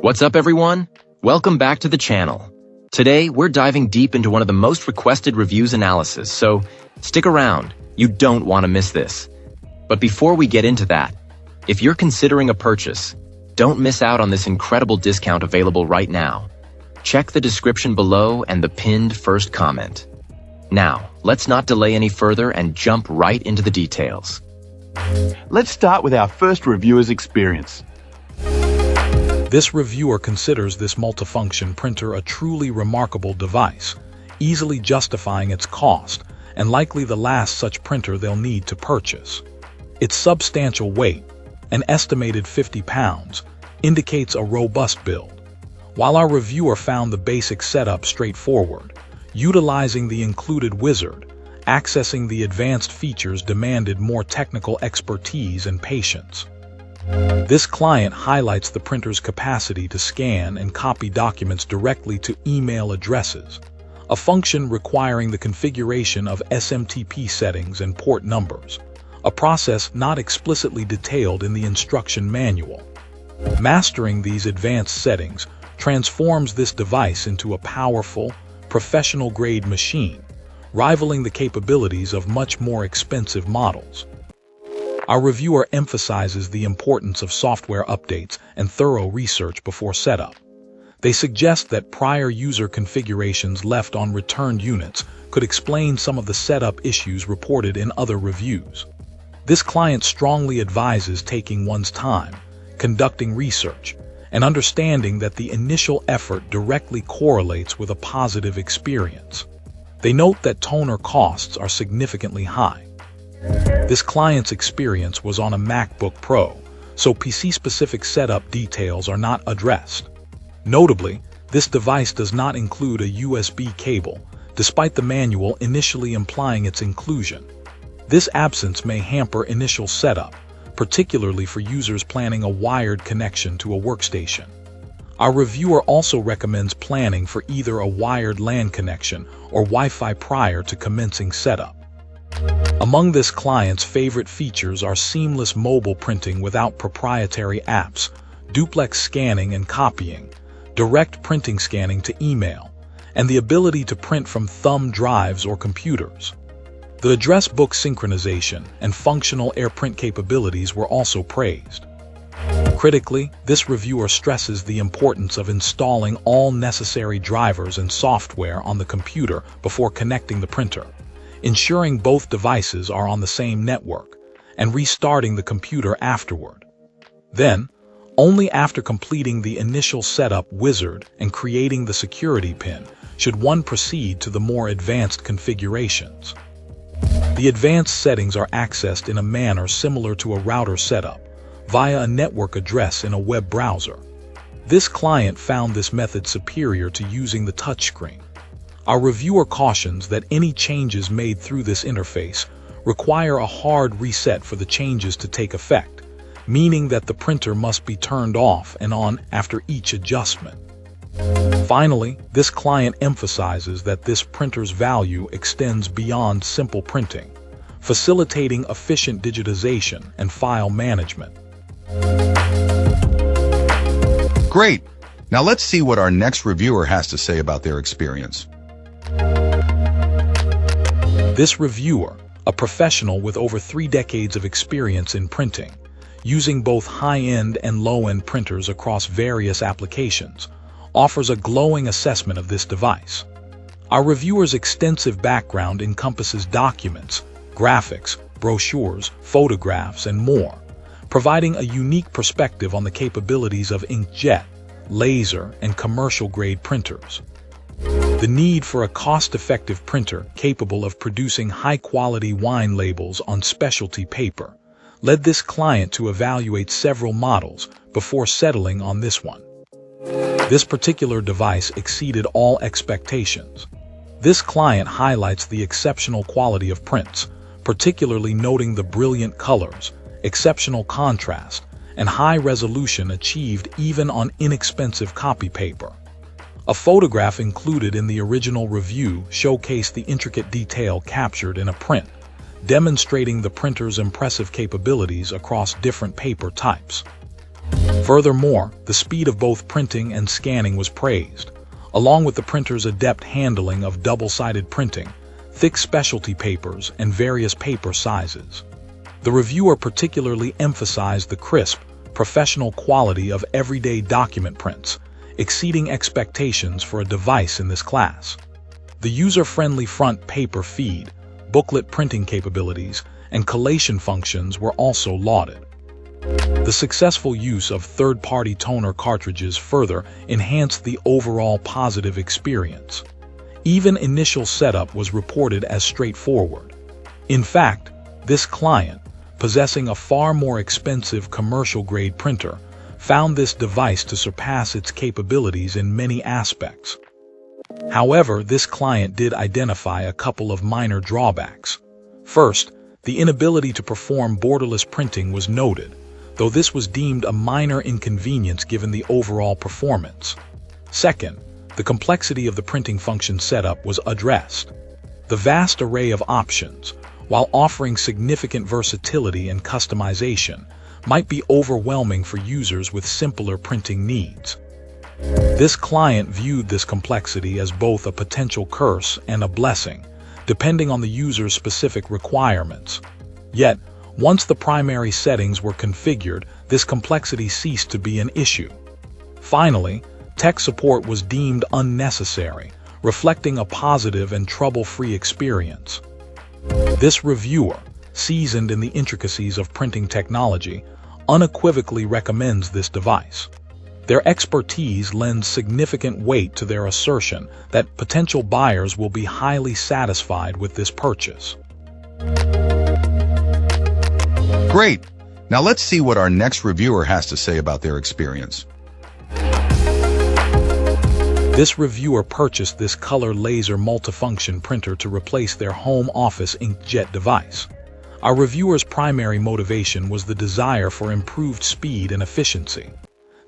What's up, everyone? Welcome back to the channel. Today, we're diving deep into one of the most requested reviews analysis, so stick around. You don't want to miss this. But before we get into that, if you're considering a purchase, don't miss out on this incredible discount available right now. Check the description below and the pinned first comment. Now, let's not delay any further and jump right into the details. Let's start with our first reviewer's experience. This reviewer considers this multifunction printer a truly remarkable device, easily justifying its cost, and likely the last such printer they'll need to purchase. Its substantial weight, an estimated 50 pounds, indicates a robust build. While our reviewer found the basic setup straightforward, utilizing the included wizard, accessing the advanced features demanded more technical expertise and patience. This client highlights the printer's capacity to scan and copy documents directly to email addresses, a function requiring the configuration of SMTP settings and port numbers, a process not explicitly detailed in the instruction manual. Mastering these advanced settings transforms this device into a powerful, professional-grade machine, rivaling the capabilities of much more expensive models. Our reviewer emphasizes the importance of software updates and thorough research before setup. They suggest that prior user configurations left on returned units could explain some of the setup issues reported in other reviews. This client strongly advises taking one's time, conducting research, and understanding that the initial effort directly correlates with a positive experience. They note that toner costs are significantly high. This client's experience was on a MacBook Pro, so PC-specific setup details are not addressed. Notably, this device does not include a USB cable, despite the manual initially implying its inclusion. This absence may hamper initial setup, particularly for users planning a wired connection to a workstation. Our reviewer also recommends planning for either a wired LAN connection or Wi-Fi prior to commencing setup. Among this client's favorite features are seamless mobile printing without proprietary apps, duplex scanning and copying, direct printing scanning to email, and the ability to print from thumb drives or computers. The address book synchronization and functional AirPrint capabilities were also praised. Critically, this reviewer stresses the importance of installing all necessary drivers and software on the computer before connecting the printer, ensuring both devices are on the same network, and restarting the computer afterward. Then, only after completing the initial setup wizard and creating the security pin should one proceed to the more advanced configurations. The advanced settings are accessed in a manner similar to a router setup, via a network address in a web browser. This client found this method superior to using the touchscreen. Our reviewer cautions that any changes made through this interface require a hard reset for the changes to take effect, meaning that the printer must be turned off and on after each adjustment. Finally, this client emphasizes that this printer's value extends beyond simple printing, facilitating efficient digitization and file management. Great! Now let's see what our next reviewer has to say about their experience. This reviewer, a professional with over 3 decades of experience in printing, using both high-end and low-end printers across various applications, offers a glowing assessment of this device. Our reviewer's extensive background encompasses documents, graphics, brochures, photographs, and more, providing a unique perspective on the capabilities of inkjet, laser, and commercial-grade printers. The need for a cost-effective printer capable of producing high-quality wine labels on specialty paper led this client to evaluate several models before settling on this one. This particular device exceeded all expectations. This client highlights the exceptional quality of prints, particularly noting the brilliant colors, exceptional contrast, and high resolution achieved even on inexpensive copy paper. A photograph included in the original review showcased the intricate detail captured in a print, demonstrating the printer's impressive capabilities across different paper types. Furthermore, the speed of both printing and scanning was praised, along with the printer's adept handling of double-sided printing, thick specialty papers, and various paper sizes. The reviewer particularly emphasized the crisp, professional quality of everyday document prints, exceeding expectations for a device in this class. The user-friendly front paper feed, booklet printing capabilities, and collation functions were also lauded. The successful use of third-party toner cartridges further enhanced the overall positive experience. Even initial setup was reported as straightforward. In fact, this client, possessing a far more expensive commercial-grade printer, found this device to surpass its capabilities in many aspects. However, this client did identify a couple of minor drawbacks. First, the inability to perform borderless printing was noted, though this was deemed a minor inconvenience given the overall performance. Second, the complexity of the printing function setup was addressed. The vast array of options, while offering significant versatility and customization, might be overwhelming for users with simpler printing needs. This client viewed this complexity as both a potential curse and a blessing, depending on the user's specific requirements. Yet, once the primary settings were configured, this complexity ceased to be an issue. Finally, tech support was deemed unnecessary, reflecting a positive and trouble-free experience. This reviewer, seasoned in the intricacies of printing technology, unequivocally recommends this device. Their expertise lends significant weight to their assertion that potential buyers will be highly satisfied with this purchase. Great! Now let's see what our next reviewer has to say about their experience. This reviewer purchased this color laser multifunction printer to replace their home office inkjet device. Our reviewer's primary motivation was the desire for improved speed and efficiency.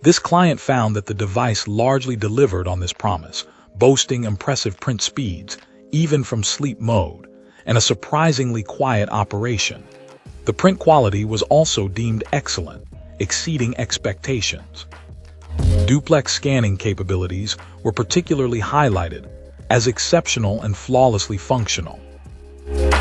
This client found that the device largely delivered on this promise, boasting impressive print speeds, even from sleep mode, and a surprisingly quiet operation. The print quality was also deemed excellent, exceeding expectations. Duplex scanning capabilities were particularly highlighted as exceptional and flawlessly functional.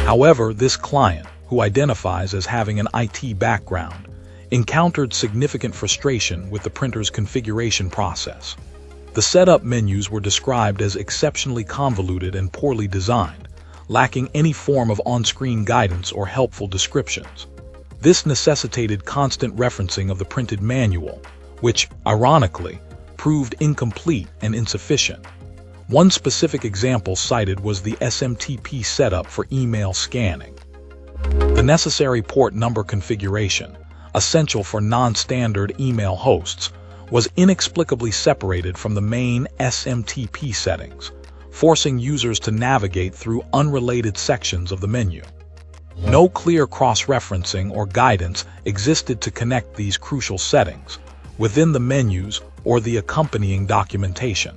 However, this client, who identifies as having an IT background, encountered significant frustration with the printer's configuration process. The setup menus were described as exceptionally convoluted and poorly designed, lacking any form of on-screen guidance or helpful descriptions. This necessitated constant referencing of the printed manual, which, ironically, proved incomplete and insufficient. One specific example cited was the SMTP setup for email scanning. The necessary port number configuration, essential for non-standard email hosts, was inexplicably separated from the main SMTP settings, forcing users to navigate through unrelated sections of the menu. No clear cross-referencing or guidance existed to connect these crucial settings within the menus or the accompanying documentation.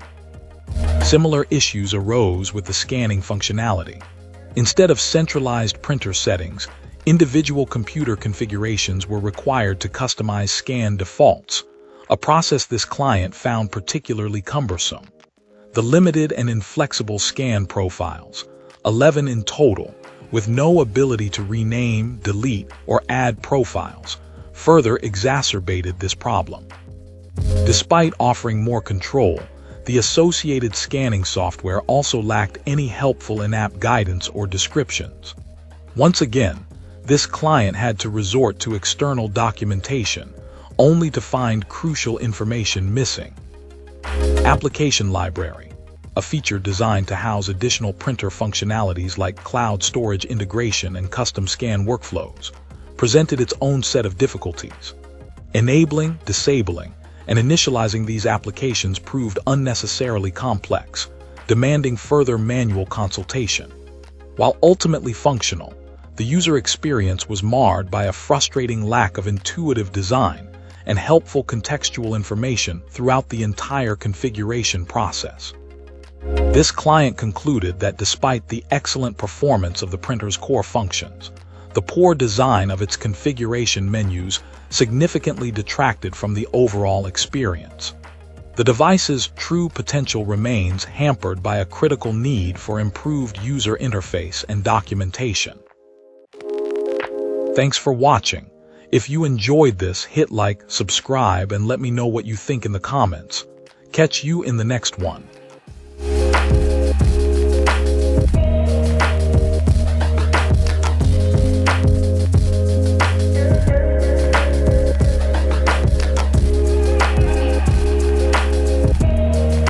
Similar issues arose with the scanning functionality. Instead of centralized printer settings, individual computer configurations were required to customize scan defaults, a process this client found particularly cumbersome. The limited and inflexible scan profiles, 11 in total, with no ability to rename, delete, or add profiles, further exacerbated this problem. Despite offering more control, the associated scanning software also lacked any helpful in-app guidance or descriptions. Once again, this client had to resort to external documentation, only to find crucial information missing. Application Library, a feature designed to house additional printer functionalities like cloud storage integration and custom scan workflows, presented its own set of difficulties. Enabling, disabling, and initializing these applications proved unnecessarily complex, demanding further manual consultation. While ultimately functional, the user experience was marred by a frustrating lack of intuitive design and helpful contextual information throughout the entire configuration process. This client concluded that despite the excellent performance of the printer's core functions, The poor design of its configuration menus significantly detracted from the overall experience. The device's true potential remains hampered by a critical need for improved user interface and documentation. Thanks for watching. If you enjoyed this, hit like, subscribe, and let me know what you think in the comments. Catch you in the next one.